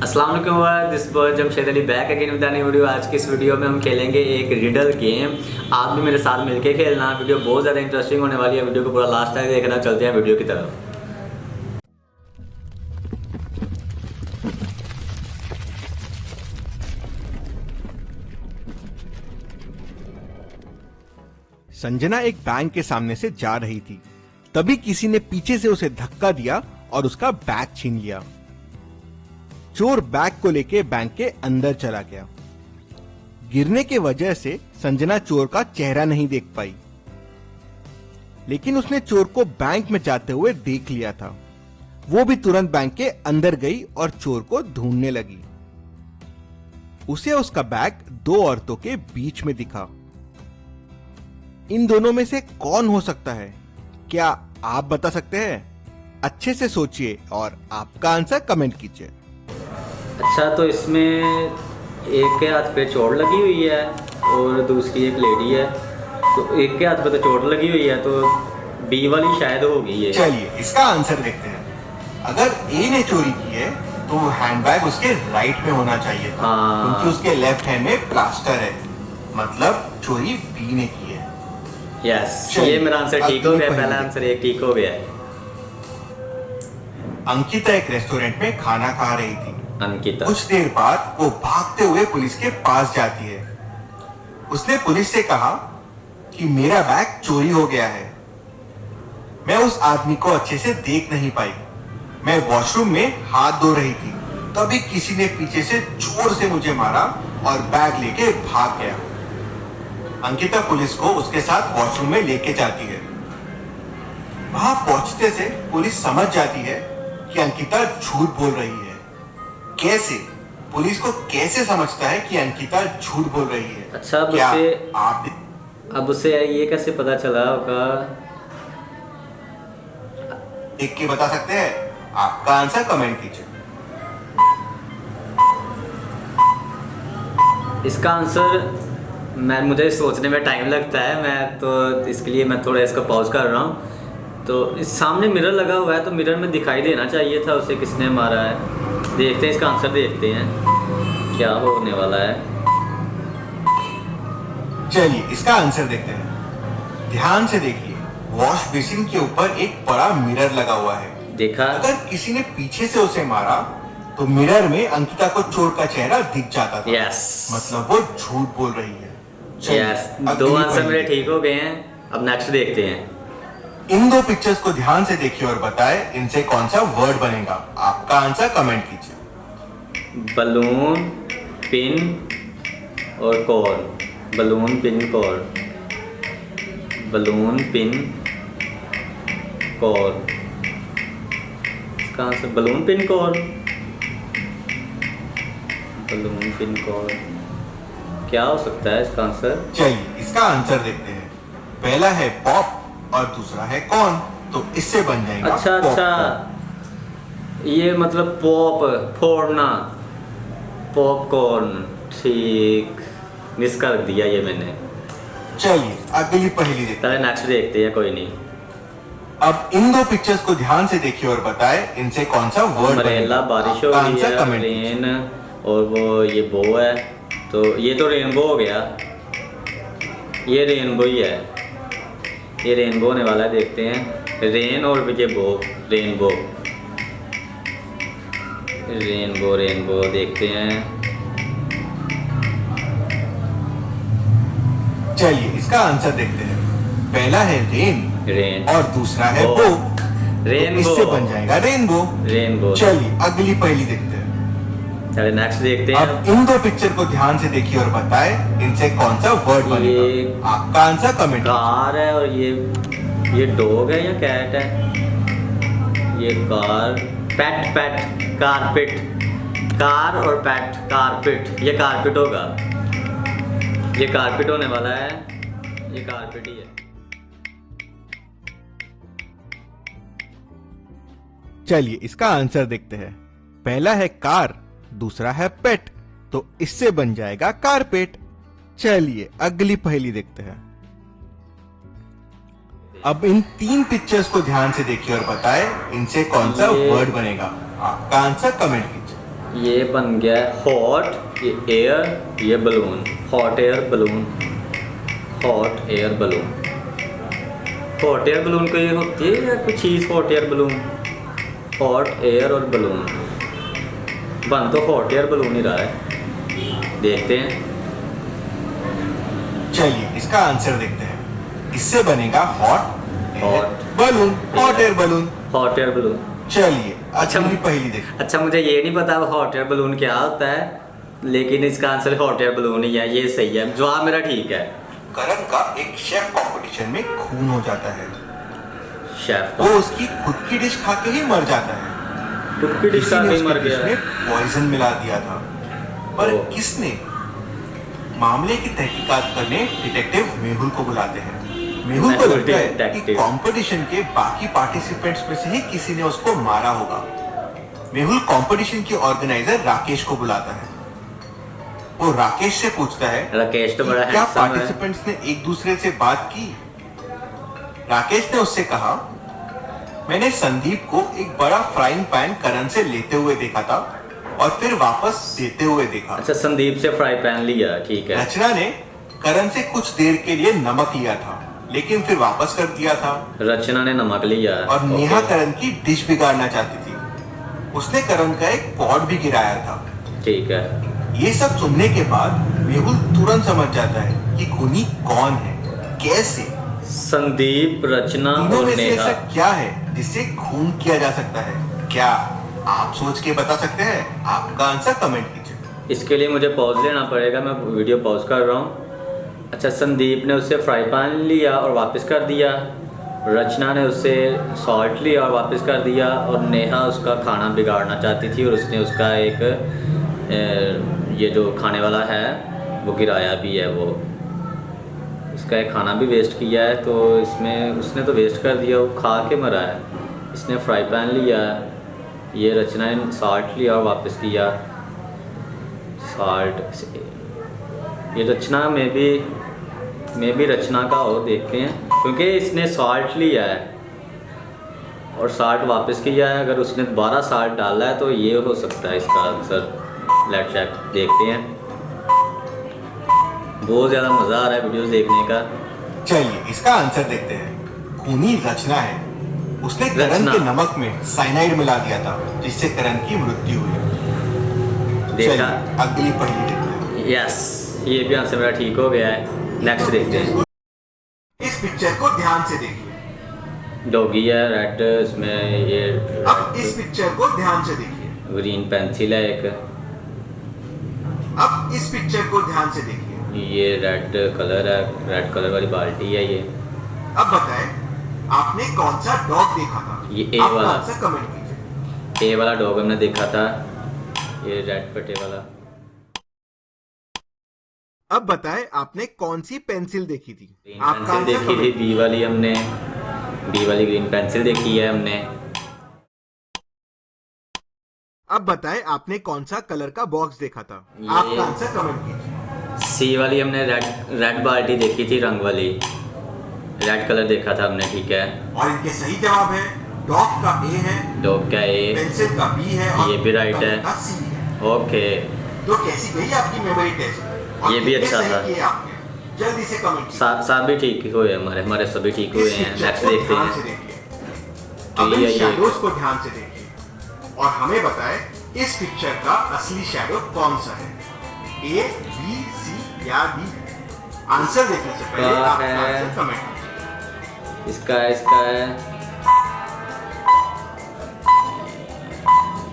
अस्सलाम वालेकुम viewers, this boy Jamshed Ali back again with a new video. आज की इस वीडियो में हम खेलेंगे एक रिडल गेम। आप भी मेरे साथ मिलके खेलना। वीडियो बहुत ज़्यादा इंटरेस्टिंग होने वाली है। वीडियो को पूरा लास्ट तक देखना। चलते हैं वीडियो की तरफ। संजना एक बैंक के सामने से जा रही थी, तभी किसी ने पीछे से उसे धक्का दिया और उसका बैग छीन लिया। चोर बैग को लेके बैंक के अंदर चला गया। गिरने की वजह से संजना चोर का चेहरा नहीं देख पाई, लेकिन उसने चोर को बैंक में जाते हुए देख लिया था। वो भी तुरंत बैंक के अंदर गई और चोर को ढूंढने लगी। उसे उसका बैग दो औरतों के बीच में दिखा। इन दोनों में से कौन हो सकता है? क्या आप बता सकते हैं? अच्छे से सोचिए और आपका आंसर कमेंट कीजिए। अच्छा, तो इसमें एक के हाथ पे चोट लगी हुई है और दूसरी एक लेडी है। तो एक के हाथ पे तो चोट लगी हुई है, तो बी वाली शायद होगी ये। चलिए इसका आंसर देखते हैं। अगर ए ने चोरी की है तो हैंडबैग उसके राइट में होना चाहिए था, क्योंकि उसके लेफ्ट हैंड में प्लास्टर है, मतलब चोरी बी ने की है। यस, ये मेरा आंसर ठीक हो गया। पहला आंसर एक ठीक हो गया है। अंकिता एक रेस्टोरेंट में खाना खा रही थी। अंकिता कुछ देर बाद वो भागते हुए पुलिस के पास जाती है। उसने पुलिस से कहा कि मेरा बैग चोरी हो गया है। मैं उस आदमी को अच्छे से देख नहीं पाई। मैं वॉशरूम में हाथ धो रही थी, तभी किसी ने पीछे से जोर से मुझे मारा और बैग लेके भाग गया। अंकिता पुलिस को उसके साथ वॉशरूम में लेके जाती है। वहां पहुंचते से पुलिस समझ जाती है कि अंकिता झूठ बोल रही है। कैसे? पुलिस को कैसे समझता है कि अंकिता झूठ बोल रही है? अच्छा, अब उसे ये कैसे पता चला होगा? देख के बता सकते हैं? आपका आंसर कमेंट कीजिए। इसका आंसर मुझे सोचने में टाइम लगता है। मैं तो इसके लिए मैं थोड़ा इसको पॉज कर रहा हूँ। तो इस सामने मिरर लगा हुआ है, तो मिरर में दिखाई देना चाहिए था उसे किसने मारा है। देखते हैं इसका आंसर, देखते हैं क्या होने वाला है। चलिए इसका आंसर देखते हैं। ध्यान से देखिए, वॉश बेसिन के ऊपर एक बड़ा मिरर लगा हुआ है। देखा? अगर किसी ने पीछे से उसे मारा तो मिरर में अंकिता को चोर का चेहरा दिख जाता था। यस, मतलब वो झूठ बोल रही है। यस, दो आंसर मेरे ठीक हो गए हैं। अब नेक्स्ट देखते हैं। इन दो पिक्चर्स को ध्यान से देखिए और बताएं इनसे कौन सा वर्ड बनेगा। आपका आंसर कमेंट कीजिए। बलून, पिन और corn. Balloon, pin, corn. Balloon, pin, corn. इसका answer balloon, pin, corn. Balloon, pin, corn. क्या हो सकता है इसका आंसर? चलिए इसका आंसर देखते हैं। पहला है पॉप और दूसरा है कॉर्न, तो इससे बन जाएगा अच्छा पॉप अच्छा, कॉर्न। ये मतलब पॉप फोड़ना, पॉपकॉर्न। ठीक, मिस कर दिया ये मैंने। चलिए अगली पहेली देखते हैं। नेक्स्ट देखते हैं, कोई नहीं। अब इन दो पिक्चर्स को ध्यान से देखिए और बताएं इनसे कौन सा वर्ड अम्ब्रेला, बारिश हो रही है, रेन, और वो ये बो है। तो ये तो रेनबो हो गया। ये रेनबो ही है। ये रेनबो होने वाला है। देखते हैं। रेन और ये बो, रेनबो, रेनबो, रेनबो। देखते हैं। चलिए इसका आंसर देखते हैं। पहला है रेन, रेन और दूसरा है बो, रेनबो। तो इससे बन जाएगा रेनबो। रेनबो। चलिए अगली पहेली देखते हैं। चलिए नेक्स्ट देखते हैं। अब इन दो पिक्चर को ध्यान से देखिए और बताएं इनसे कौन सा वर्ड बनेगा। आपका आंसर कमेंट। कार है और ये डॉग है या कैट है? ये कार, पेट, पेट, कारपेट। कार और पेट, कारपेट। ये कारपेट होगा। ये कारपेट होने वाला है। ये कारपेट ही है। चलिए इसका आंसर देखते हैं। पहला है कार, दूसरा है पेट, तो इससे बन जाएगा कारपेट। चलिए अगली पहेली देखते हैं। अब इन तीन पिक्चर्स को ध्यान से देखिए और बताएं इनसे कौन सा वर्ड बनेगा। आपका आंसर कमेंट कीजिए। ये बन गया हॉट, ये एयर, ये balloon, hot air balloon, hot air balloon. Hot air balloon कोई होती है या कुछ चीज़ hot air balloon? Hot air और बलून बन तो हॉट एयर बलून ही रहा है। देखते हैं। चलिए इसका आंसर देखते हैं। इससे बनेगा hot balloon, hot air balloon. Hot air balloon. चलिए अच्छा, अगली पहली देखते अच्छा मुझे ये नहीं पता हॉट एयर बलून क्या होता है, लेकिन इसका आंसर हॉट एयर बलून ही है। ये सही है, जवाब मेरा ठीक है। करण का एक शेफ कंपटीशन में खून हो जाता है। शेफ वो उसकी खुद की डिश खा के ही मर जाता है। खुद की डिश खा के ही मर गया। पॉइजन मिला दिया था, पर ओ। किसने? मामले की तहकीकात करने डिटेक्टिव मेहुल को बुलाते हैं। मेहुल को लगता है कि डिटेक्टिव। कंपटीशन के बाकी पार्टिसिपेंट्स में से ही किसी ने उसको मारा होगा। मेहुल कंपटीशन के ऑर्गेनाइजर राकेश को बुलाता है। वो राकेश से पूछता है राकेश तो कि बड़ा क्या हैंडसम है। पार्टिसिपेंट्स ने एक दूसरे से बात की। राकेश ने उससे कहा, मैंने संदीप को एक बड़ा फ्राइंग पैन करण से लेते हुए देखा था और फिर वापस देते हुए देखा। अच्छा, संदीप से फ्राई पैन लिया, ठीक है। रचना ने करण से कुछ देर के लिए नमक लिया था, लेकिन फिर वापस कर दिया था। रचना ने नमक लिया और नेहा ओके, करण की डिश बिगाड़ना चाहती थी। उसने करण का एक पॉट भी गिराया था। ठीक है। ये सब सुनने के बाद मेहुल तुरंत समझ जाता है कि खूनी कौन है, कैसे। संदीप, रचना तीनों और में से नेहा। ऐसा क्या है जिससे खून किया जा सकता है? क्या आप सोच के बता सकते हैं? आपका आंसर कमेंट कीजिए। इसके लिए मुझे पॉज लेना पड़ेगा, मैं वीडियो पॉज कर रहा हूँ। अच्छा, संदीप ने उससे फ्राई पैन लिया और वापस कर दिया। रचना ने उससे सॉल्ट लिया और वापस कर दिया। और नेहा उसका खाना बिगाड़ना चाहती थी और उसने उसका एक ये जो खाने वाला है वो गिराया भी है। वो उसका एक खाना भी वेस्ट किया है, तो इसमें उसने तो वेस्ट कर दिया, वो खा के मरा है। इसने फ्राई पैन लिया, ये रचना ने सॉल्ट लिया और वापस किया। सॉल्ट, ये रचना में भी रचना का हो, देखते हैं, क्योंकि इसने सॉल्ट लिया है और सॉल्ट वापस किया है। अगर उसने दोबारा सॉल्ट डाला है तो ये हो सकता है इसका आंसर। लेट्स चेक, देखते हैं। बहुत ज़्यादा मज़ा आ रहा है वीडियोस देखने का। चलिए इसका आंसर देखते हैं। खूनी रचना है। उसने करण रचना। के नमक में साइनाइड मिला दिया था, जिससे करण की मृत्यु हुई। देखा। चलिए, अगली पहेली देखते हैं। यस, ये भी आंसर मेरा ठीक हो गया है। नेक्स्ट देखते हैं। इस पिक्चर को ध्यान से देखिए। डॉगी है, रेड, इसमें ये अब इस पिक्चर को ध्यान से देखिए। ग्रीन पेंसिल है एक, अब इस पिक्चर को ध्यान से देखिए। ये रेड कलर है, रेड कलर वाली बाल्टी है ये। अब बताएं, आपने कौन सा डॉग देखा था? ये ए आपका वाला। आंसर कमेंट कीजिए। ए वाला डॉग हमने देखा था, ये रेड पट्टे वाला। अब बताएं, आपने कौन सी पेंसिल देखी थी? ग्रीन आपका पेंसिल आंसर देखी थी, कमेंट बी वाली हमने, बी वाली ग्रीन पेंसिल देखी है हमने। अब बताएं, आपने कौन सा कलर का बॉक्स देखा था? ये- आपका आंसर कमेंट कीजिए। सी वाली हमने रेड बाल्टी देखी थी, रंग वाली, रेड कलर देखा था हमने, ठीक है। और इनके सही जवाब है, डॉग का ए है, डॉग का ए, पेंसिल का बी है और ये भी राइट कलर है। का सी है। ओके। तो कैसी गई आपकी मेमोरी टेस्ट? और ये भी कितने अच्छा सही था। किए आपने? जल्दी से कमेंट कीजिए। सब भी ठीक हुए हमारे, हमारे सभी ठीक हुए इस हैं। पिक्चर नेक्स्ट को देखते ध्यान से हैं। देखिए। तो अब इन ये शैडोज को ध्यान से देखिए और हमें बताएं, इस पिक्चर का असली शैडो कौन सा है? ए, बी, सी या डी? आंसर देखने से पहले क्या आपका है? आंसर कमेंट कीजिए। इसका है,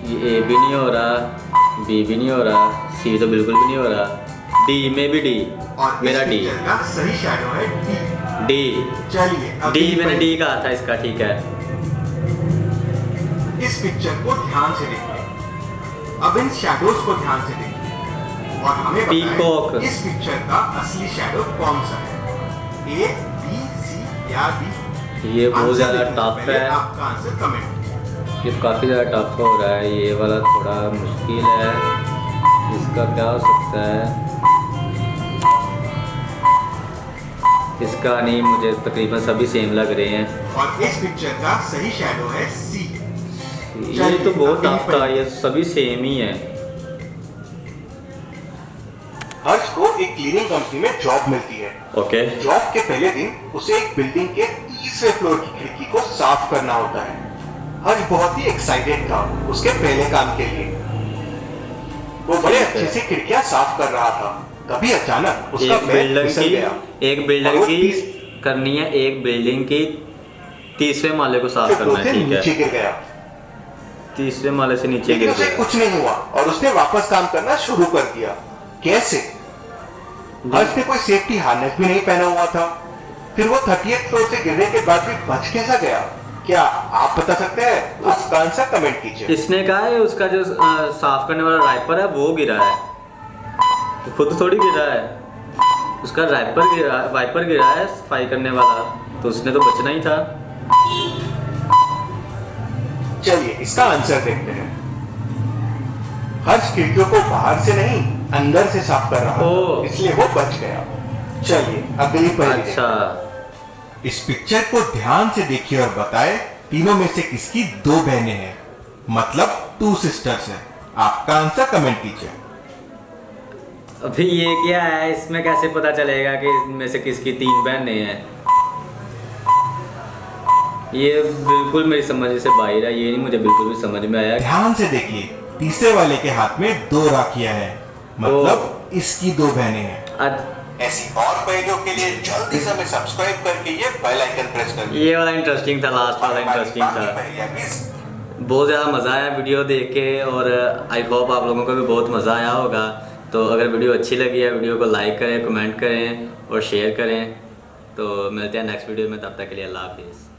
ये ए भी नहीं हो रहा, बी भी नहीं हो रहा, सी तो बिल्कुल भी नहीं हो रहा, डी में भी डी, और मेरा इस डी, पिक्चर का सही शैडो है डी। डी, चलिए डी अगली मैंने पहेली। डी कहा था इसका, ठीक है। इस पिक्चर को ध्यान से देखिए। अब इन शैडोज को ध्यान से देखिए और हमें पीकॉक। बताएं, इस पिक्चर का असली शैडो कौन सा है? ए, बी, सी या डी? ये बहुत आंसर ज़्यादा देखने से टफ पहले है, आपका आंसर कमेंट कीजिए। ये काफ़ी ज़्यादा टफ हो रहा है। ये वाला थोड़ा मुश्किल है, इसका क्या हो सकता है? इसका नहीं, मुझे तकरीबन सभी सेम लग रहे हैं। और इस पिक्चर का सही शैडो है सी। ये तो बहुत टफ था, ये सभी सेम ही है। हर्ष को एक क्लीनिंग कंपनी में जॉब मिलती है। ओके। जॉब के पहले दिन उसे एक बिल्डिंग के 30वें फ्लोर की खिड़की को साफ करना होता है। हर्ष बहुत ही एक्साइटेड था उसके पहले काम के लिए। वो बड़े अच्छे से खिड़कियां साफ कर रहा था, तभी अचानक उसका पैर फिसल गया। एक बिल्डिंग की करनी है, एक बिल्डिंग की 30वें माले को साफ करना है, ठीक है। नीचे गिर गया। 30वें माले से नीचे गिर उसे गया। कुछ नहीं हुआ और उसने वापस काम करना शुरू कर दिया। कैसे? हर्ष ने कोई सेफ्टी हार्नेस भी नहीं पहना हुआ था। फिर वो 30th फ्लोर से गिरने के बाद भी बच कैसा गया? क्या आप बता सकते हैं? आपका आंसर कमेंट कीजिए। इसने कहा है उसका जो साफ करने वाला राइपर है वो गिरा है, खुद थोड़ी गिरा है, उसका वाइपर गिरा है सफाई करने वाला, तो उसने तो बचना ही था। चलिए इसका आंसर देखते हैं। हर्ष खिड़कियों को बाहर से नहीं अंदर से साफ कर रहा था, इसलिए वो बच गया। चलिए अगली पहेली। अच्छा, इस पिक्चर को ध्यान से देखिए और बताएं तीनों में से किसकी 2 बहनें हैं, मतलब 2 सिस्टर्स हैं। आपका आंसर कमेंट कीजिए। अभी ये क्या है, इसमें कैसे पता चलेगा कि इनमें से किसकी 3 बहनें हैं? ये बिल्कुल मेरी समझ से बाहर है, ये नहीं मुझे बिल्कुल भी समझ में आया। ध्यान से देखिए, तीसरे वाले के हाथ में 2 राखियां हैं, मतलब इसकी 2 बहनें हैं। ऐसी और पहेलियों के लिए जल्दी से हमें सब्सक्राइब करके ये बेल आइकन प्रेस कर दीजिए। ये वाला इंटरेस्टिंग था, लास्ट वाला इंटरेस्टिंग था। बहुत ज़्यादा मज़ा आया वीडियो देख के और आई होप आप लोगों को भी बहुत मज़ा आया होगा। तो अगर वीडियो अच्छी लगी है, वीडियो को लाइक करें, कमेंट करें और शेयर करें। तो मिलते हैं नेक्स्ट वीडियो में, तब तक के लिए अल्लाह हाफिज़।